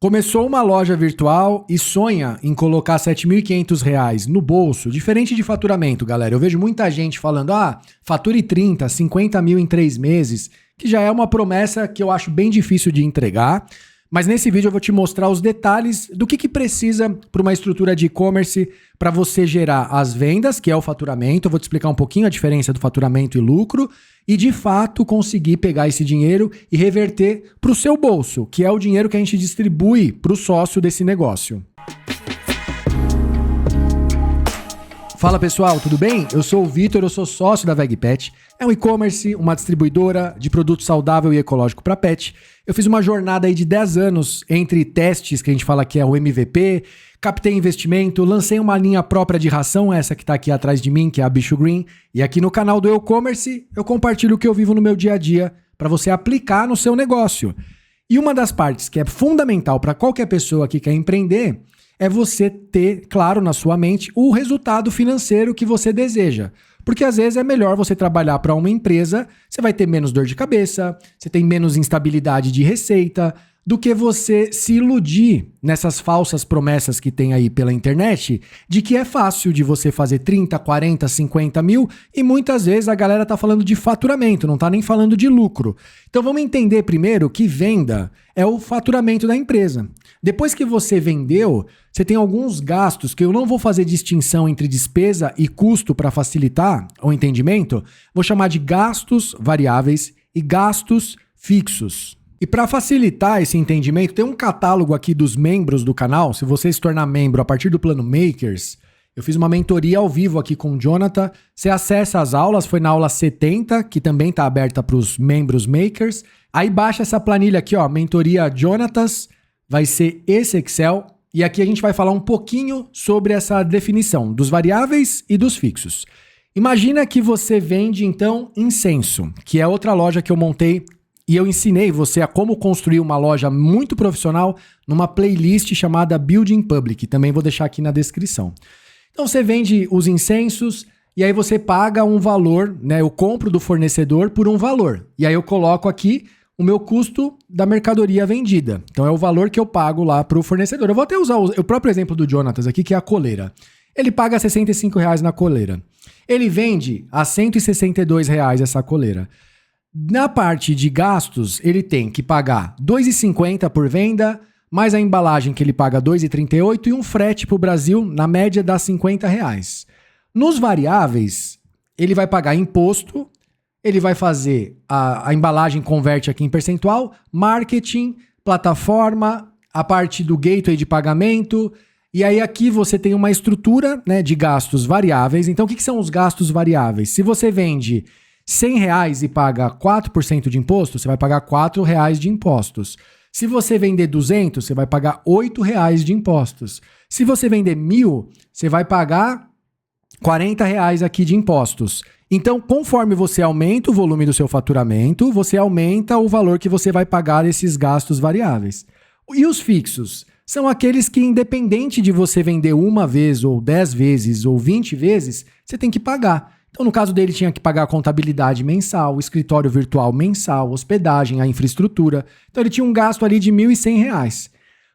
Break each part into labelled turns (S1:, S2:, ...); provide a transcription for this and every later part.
S1: Começou uma loja virtual e sonha em colocar R$ 7.500 no bolso, diferente de faturamento, galera. Eu vejo muita gente falando, fature 30, 50 mil em 3 meses, que já é uma promessa que eu acho bem difícil de entregar. Mas nesse vídeo eu vou te mostrar os detalhes do que precisa para uma estrutura de e-commerce para você gerar as vendas, que é o faturamento. Eu vou te explicar um pouquinho a diferença do faturamento e lucro e, de fato, conseguir pegar esse dinheiro e reverter para o seu bolso, que é o dinheiro que a gente distribui para o sócio desse negócio. Fala pessoal, tudo bem? Eu sou o Vitor, eu sou sócio da VegPet. É um e-commerce, uma distribuidora de produto saudável e ecológico para pet. Eu fiz uma jornada aí de 10 anos entre testes, que a gente fala que é o MVP, captei investimento, lancei uma linha própria de ração, essa que está aqui atrás de mim, que é a Bicho Green. E aqui no canal do E-commerce eu compartilho o que eu vivo no meu dia a dia para você aplicar no seu negócio. E uma das partes que é fundamental para qualquer pessoa que quer empreender é você ter, claro, na sua mente, o resultado financeiro que você deseja. Porque às vezes é melhor você trabalhar para uma empresa, você vai ter menos dor de cabeça, você tem menos instabilidade de receita, do que você se iludir nessas falsas promessas que tem aí pela internet, de que é fácil de você fazer 30, 40, 50 mil, e muitas vezes a galera tá falando de faturamento, não tá nem falando de lucro. Então vamos entender primeiro que venda é o faturamento da empresa. Depois que você vendeu, você tem alguns gastos que eu não vou fazer distinção entre despesa e custo para facilitar o entendimento, vou chamar de gastos variáveis e gastos fixos. E para facilitar esse entendimento, tem um catálogo aqui dos membros do canal. Se você se tornar membro a partir do plano Makers, eu fiz uma mentoria ao vivo aqui com o Jonathan. Você acessa as aulas, foi na aula 70, que também está aberta para os membros Makers. Aí baixa essa planilha aqui, ó, mentoria Jonatas, vai ser esse Excel. E aqui a gente vai falar um pouquinho sobre essa definição dos variáveis e dos fixos. Imagina que você vende, então, incenso, que é outra loja que eu montei. E eu ensinei você a como construir uma loja muito profissional numa playlist chamada Building Public. Também vou deixar aqui na descrição. Então você vende os incensos e aí você paga um valor, né? Eu compro do fornecedor por um valor. E aí eu coloco aqui o meu custo da mercadoria vendida. Então é o valor que eu pago lá para o fornecedor. Eu vou até usar o próprio exemplo do Jonatas aqui, que é a coleira. Ele paga R$ 65 na coleira. Ele vende a R$ 162 essa coleira. Na parte de gastos, ele tem que pagar R$ 2,50 por venda, mais a embalagem que ele paga R$ 2,38 e um frete para o Brasil, na média, dá R$ 50. Nos variáveis, ele vai pagar imposto, ele vai fazer a embalagem converte aqui em percentual, marketing, plataforma, a parte do gateway de pagamento, e aí aqui você tem uma estrutura, né, de gastos variáveis. Então, o que são os gastos variáveis? Se você vende R$100 e paga 4% de imposto, você vai pagar R$4 de impostos. Se você vender 200, você vai pagar R$8 de impostos. Se você vender 1.000, você vai pagar R$40 aqui de impostos. Então, conforme você aumenta o volume do seu faturamento, você aumenta o valor que você vai pagar desses gastos variáveis. E os fixos? São aqueles que, independente de você vender uma vez, ou 10 vezes, ou 20 vezes, você tem que pagar. Então, no caso dele, tinha que pagar a contabilidade mensal, o escritório virtual mensal, hospedagem, a infraestrutura. Então, ele tinha um gasto ali de R$ 1.100.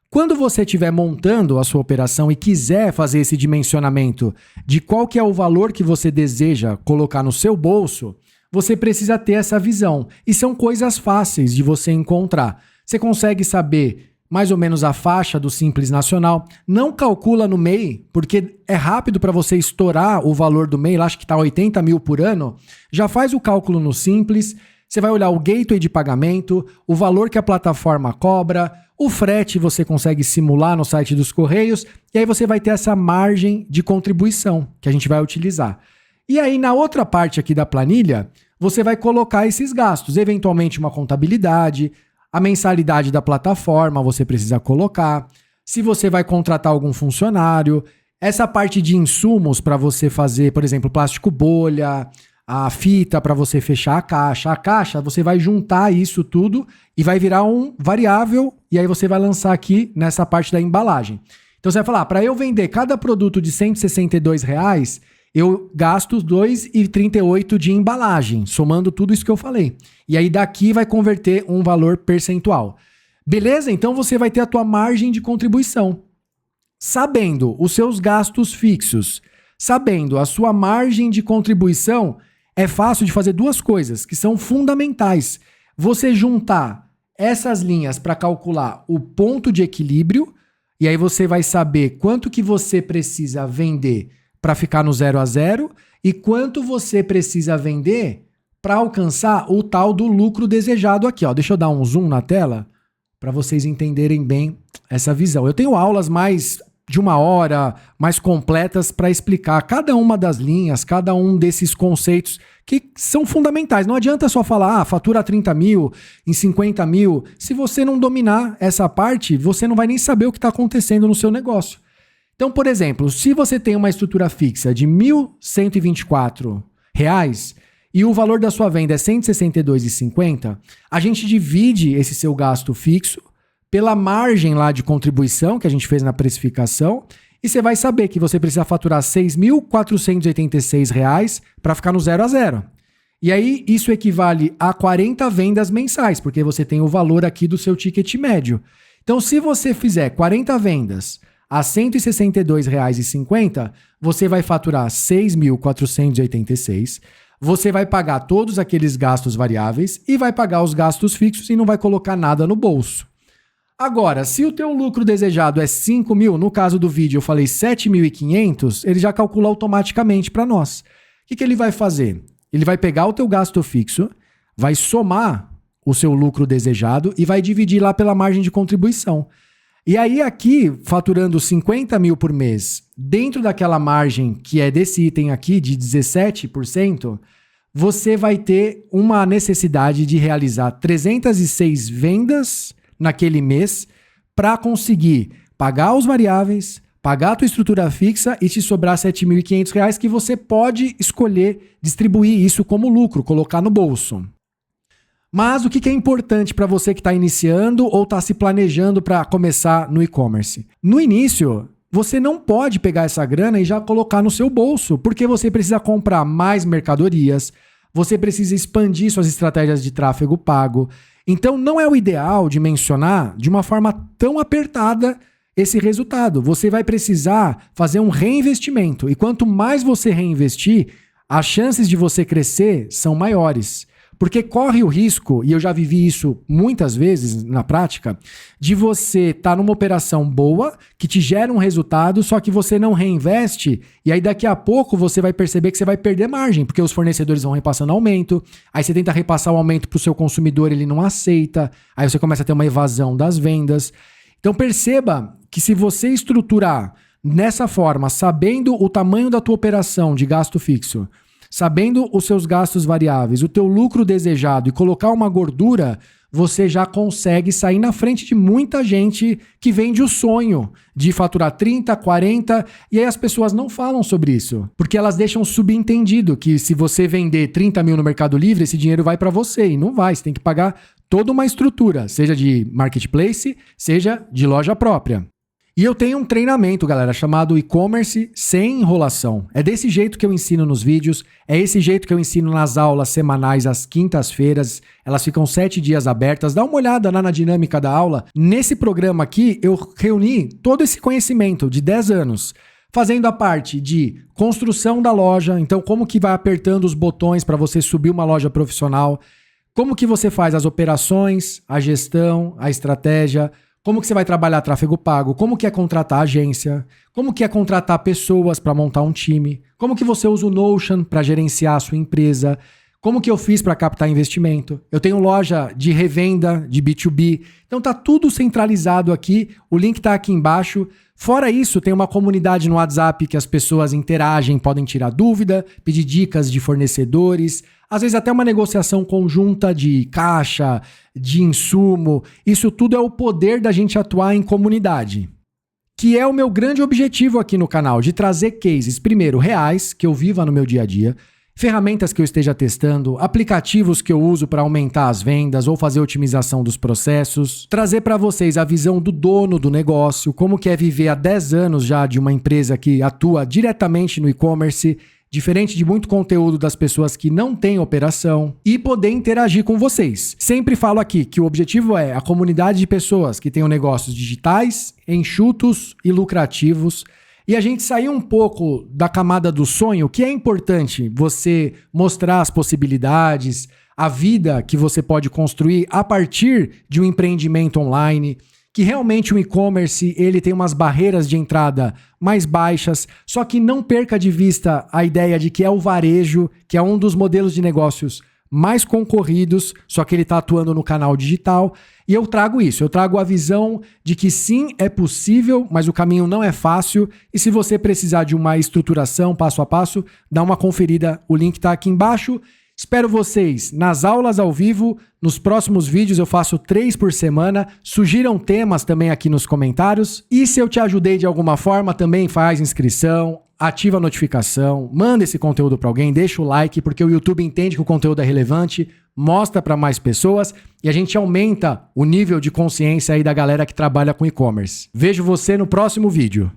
S1: Quando você estiver montando a sua operação e quiser fazer esse dimensionamento de qual que é o valor que você deseja colocar no seu bolso, você precisa ter essa visão. E são coisas fáceis de você encontrar. Você consegue saber mais ou menos a faixa do Simples Nacional. Não calcula no MEI, porque é rápido para você estourar o valor do MEI, lá acho que está 80 mil por ano. Já faz o cálculo no Simples, você vai olhar o gateway de pagamento, o valor que a plataforma cobra, o frete você consegue simular no site dos Correios, e aí você vai ter essa margem de contribuição que a gente vai utilizar. E aí na outra parte aqui da planilha, você vai colocar esses gastos, eventualmente uma contabilidade, a mensalidade da plataforma você precisa colocar, se você vai contratar algum funcionário, essa parte de insumos para você fazer, por exemplo, plástico bolha, a fita para você fechar a caixa, você vai juntar isso tudo e vai virar um variável e aí você vai lançar aqui nessa parte da embalagem. Então você vai falar, para eu vender cada produto de R$ 162, eu gasto 2,38 de embalagem, somando tudo isso que eu falei. E aí daqui vai converter um valor percentual. Beleza? Então você vai ter a tua margem de contribuição. Sabendo os seus gastos fixos, sabendo a sua margem de contribuição, é fácil de fazer duas coisas que são fundamentais. Você juntar essas linhas para calcular o ponto de equilíbrio, e aí você vai saber quanto que você precisa vender para ficar no 0 a 0 e quanto você precisa vender para alcançar o tal do lucro desejado aqui. Ó. Deixa eu dar um zoom na tela para vocês entenderem bem essa visão. Eu tenho aulas mais de 1 hora, mais completas para explicar cada uma das linhas, cada um desses conceitos que são fundamentais. Não adianta só falar, fatura 30 mil, em 50 mil. Se você não dominar essa parte, você não vai nem saber o que está acontecendo no seu negócio. Então, por exemplo, se você tem uma estrutura fixa de R$ 1.124 e o valor da sua venda é R$ 162,50, a gente divide esse seu gasto fixo pela margem lá de contribuição que a gente fez na precificação e você vai saber que você precisa faturar R$ 6.486 para ficar no 0 a 0. E aí isso equivale a 40 vendas mensais, porque você tem o valor aqui do seu ticket médio. Então, se você fizer 40 vendas a R$ 162,50, você vai faturar R$ 6.486. Você vai pagar todos aqueles gastos variáveis e vai pagar os gastos fixos e não vai colocar nada no bolso. Agora, se o teu lucro desejado é 5 mil, no caso do vídeo eu falei 7.500, ele já calcula automaticamente para nós. O que ele vai fazer? Ele vai pegar o teu gasto fixo, vai somar o seu lucro desejado e vai dividir lá pela margem de contribuição. E aí aqui, faturando 50 mil por mês, dentro daquela margem que é desse item aqui de 17%, você vai ter uma necessidade de realizar 306 vendas naquele mês para conseguir pagar os variáveis, pagar a tua estrutura fixa e te sobrar R$ 7.500 que você pode escolher distribuir isso como lucro, colocar no bolso. Mas o que é importante para você que está iniciando ou está se planejando para começar no e-commerce? No início, você não pode pegar essa grana e já colocar no seu bolso, porque você precisa comprar mais mercadorias, você precisa expandir suas estratégias de tráfego pago. Então, não é o ideal de mencionar de uma forma tão apertada esse resultado. Você vai precisar fazer um reinvestimento. E quanto mais você reinvestir, as chances de você crescer são maiores. Porque corre o risco, e eu já vivi isso muitas vezes na prática, de você estar numa operação boa, que te gera um resultado, só que você não reinveste, e aí daqui a pouco você vai perceber que você vai perder margem, porque os fornecedores vão repassando aumento, aí você tenta repassar o aumento para o seu consumidor, ele não aceita, aí você começa a ter uma evasão das vendas. Então perceba que se você estruturar nessa forma, sabendo o tamanho da tua operação de gasto fixo, sabendo os seus gastos variáveis, o teu lucro desejado e colocar uma gordura, você já consegue sair na frente de muita gente que vende o sonho de faturar 30, 40, e aí as pessoas não falam sobre isso, porque elas deixam subentendido que se você vender 30 mil no Mercado Livre, esse dinheiro vai para você, e não vai, você tem que pagar toda uma estrutura, seja de marketplace, seja de loja própria. E eu tenho um treinamento, galera, chamado e-commerce sem enrolação. É desse jeito que eu ensino nos vídeos, é esse jeito que eu ensino nas aulas semanais às quintas-feiras. Elas ficam 7 dias abertas. Dá uma olhada lá na dinâmica da aula. Nesse programa aqui, eu reuni todo esse conhecimento de 10 anos, fazendo a parte de construção da loja, então como que vai apertando os botões para você subir uma loja profissional, como que você faz as operações, a gestão, a estratégia, como que você vai trabalhar tráfego pago, como que é contratar agência, como que é contratar pessoas para montar um time, como que você usa o Notion para gerenciar a sua empresa, como que eu fiz para captar investimento. Eu tenho loja de revenda, de B2B, então tá tudo centralizado aqui, o link tá aqui embaixo. Fora isso, tem uma comunidade no WhatsApp que as pessoas interagem, podem tirar dúvida, pedir dicas de fornecedores, às vezes até uma negociação conjunta de caixa, de insumo. Isso tudo é o poder da gente atuar em comunidade. Que é o meu grande objetivo aqui no canal, de trazer cases, primeiro, reais, que eu viva no meu dia a dia, ferramentas que eu esteja testando, aplicativos que eu uso para aumentar as vendas ou fazer otimização dos processos, trazer para vocês a visão do dono do negócio, como que é viver há 10 anos já de uma empresa que atua diretamente no e-commerce, diferente de muito conteúdo das pessoas que não têm operação, e poder interagir com vocês. Sempre falo aqui que o objetivo é a comunidade de pessoas que tenham negócios digitais, enxutos e lucrativos, e a gente sair um pouco da camada do sonho, que é importante você mostrar as possibilidades, a vida que você pode construir a partir de um empreendimento online, que realmente o e-commerce ele tem umas barreiras de entrada mais baixas, só que não perca de vista a ideia de que é o varejo, que é um dos modelos de negócios mais concorridos, só que ele está atuando no canal digital. E eu trago isso, eu trago a visão de que sim, é possível, mas o caminho não é fácil. E se você precisar de uma estruturação passo a passo, dá uma conferida, o link está aqui embaixo. Espero vocês nas aulas ao vivo, nos próximos vídeos eu faço 3 por semana, sugiram temas também aqui nos comentários, e se eu te ajudei de alguma forma também faz inscrição, ativa a notificação, manda esse conteúdo para alguém, deixa o like, porque o YouTube entende que o conteúdo é relevante, mostra para mais pessoas e a gente aumenta o nível de consciência aí da galera que trabalha com e-commerce. Vejo você no próximo vídeo.